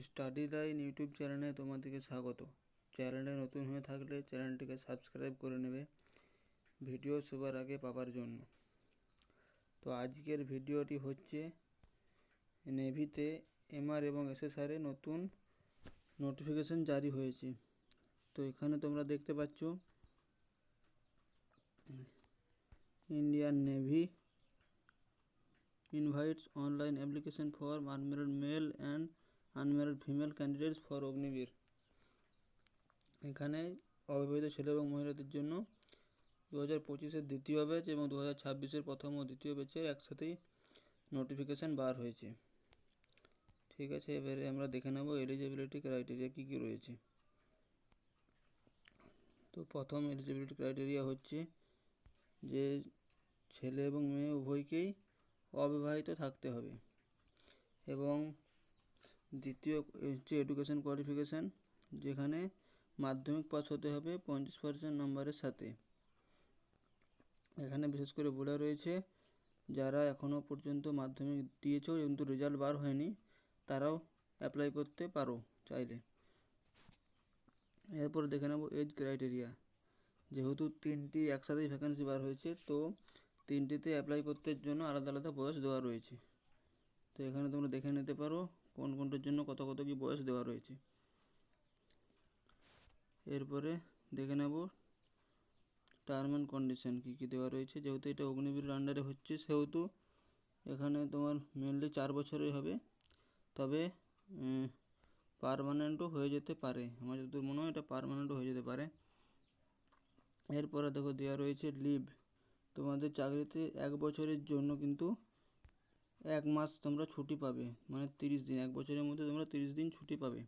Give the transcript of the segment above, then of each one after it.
Study line YouTube চ্যানেলে তোমাদেরকে স্বাগত। চ্যানেলে নতুন হয়ে থাকলে চ্যানেলটিকে সাবস্ক্রাইব করে নেবে ভিডিও সবার আগে পাওয়ার জন্য। তো আজকের ভিডিওটি হচ্ছে নেভিতে এমআর এবং এসএসআরে নতুন নোটিফিকেশন জারি হয়েছে। তো এখানে তোমরা দেখতে পাচ্ছ Indian navy invites online application for unmarried male and unmarried female candidates for Agniveer. এখানে অবিবাহিত ছেলে এবং মহিলাদের জন্য 2025-এর দ্বিতীয় ব্যাচ এবং 2026-এর প্রথম ও দ্বিতীয় ব্যাচের একসাথেই নোটিফিকেশান বার হয়েছে। ঠিক আছে, এবারে আমরা দেখে নেব এলিজিবিলিটি ক্রাইটেরিয়া কী কী রয়েছে। তো প্রথম এলিজিবিলিটি ক্রাইটেরিয়া হচ্ছে যে ছেলে এবং মেয়ে উভয়কেই অবিবাহিত থাকতে হবে, এবং দ্বিতীয় হচ্ছে এডুকেশন কোয়ালিফিকেশান, যেখানে মাধ্যমিক পাস হতে হবে 50% নম্বরের সাথে। এখানে বিশেষ করে বলা রয়েছে যারা এখনও পর্যন্ত মাধ্যমিক দিয়েছো কিন্তু রেজাল্ট বার হয়নি তারাও অ্যাপ্লাই করতে পারো চাইলে। এরপর দেখে নেব এজ ক্রাইটেরিয়া। যেহেতু তিনটি একসাথেই ভ্যাকেন্সি বার হয়েছে, তো তিনটিতে অ্যাপ্লাই করতে জন্য আলাদা আলাদা বয়স দেওয়া রয়েছে। তো এখানে তোমরা দেখে নিতে পারো কোন কোনটার জন্য কত কত কি বয়স দেওয়া রয়েছে। এরপরে দেখে নেব টার্ম অ্যান্ড কন্ডিশন কী কী দেওয়া রয়েছে। যেহেতু এটা অগ্নিবীরের আন্ডারে হচ্ছে, সেহেতু এখানে তোমার মেনলি 4 বছরই হবে, তবে পার্মানেন্টও হয়ে যেতে পারে। আমার যতদূর মনে হয় এটা পার্মানেন্টও হয়ে যেতে পারে। এরপরে দেখো দেওয়া রয়েছে লিভ। তোমাদের চাকরিতে 1 বছরের জন্য কিন্তু 1 মাস তোমরা ছুটি পাবে, মানে 30 দিন। 1 বছরের মধ্যে তোমরা 30 দিন ছুটি পাবে।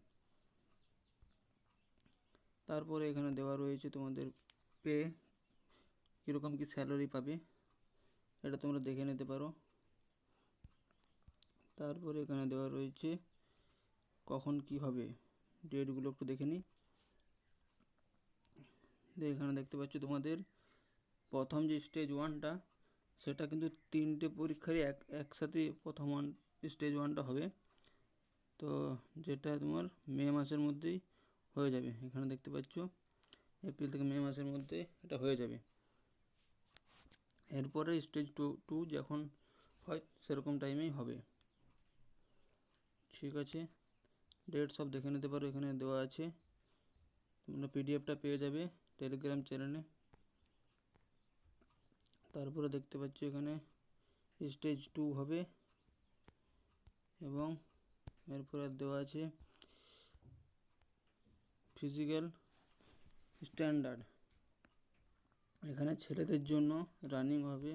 তারপরে এখানে দেওয়া রয়েছে তোমাদের পে, কীরকম কি স্যালারি পাবে, এটা তোমরা দেখে নিতে পারো। তারপরে এখানে দেওয়া রয়েছে কখন কি হবে, ডেটগুলো একটু দেখে নিই। এখানে দেখতে পাচ্ছ তোমাদের প্রথম যে স্টেজ 1টা, সেটা কিন্তু 3টে পরীক্ষারই একসাথে প্রথম স্টেজ 1টা হবে। তো যেটা তোমার মে মাসের মধ্যেই হয়ে যাবে। এখানে দেখতে পাচ্ছ এপ্রিল থেকে মে মাসের মধ্যে এটা হয়ে যাবে। এরপরে স্টেজ 2 যখন হয় সেরকম টাইমেই হবে। ঠিক আছে, ডেট সব দেখে নিতে পারো, এখানে দেওয়া আছে। তোমরা পিডিএফটা পেয়ে যাবে টেলিগ্রাম চ্যানেলে। তারপরে দেখতে পাচ্ছ এখানে স্টেজ 2 হবে, এবং এরপরে দেওয়া আছে ফিজিক্যাল স্ট্যান্ডার্ড। এখানে ছেলেদের জন্য রানিং হবে,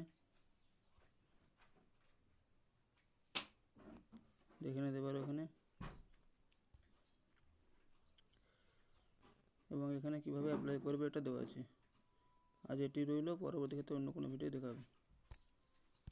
দেখে নিতে পারো এখানে। এবং এখানে কিভাবে অ্যাপ্লাই করবে এটা দেওয়া আছে। আজ এটি রইল, পরবর্তী ক্ষেত্রে অন্য কোনো ভিডিও দেখাবে।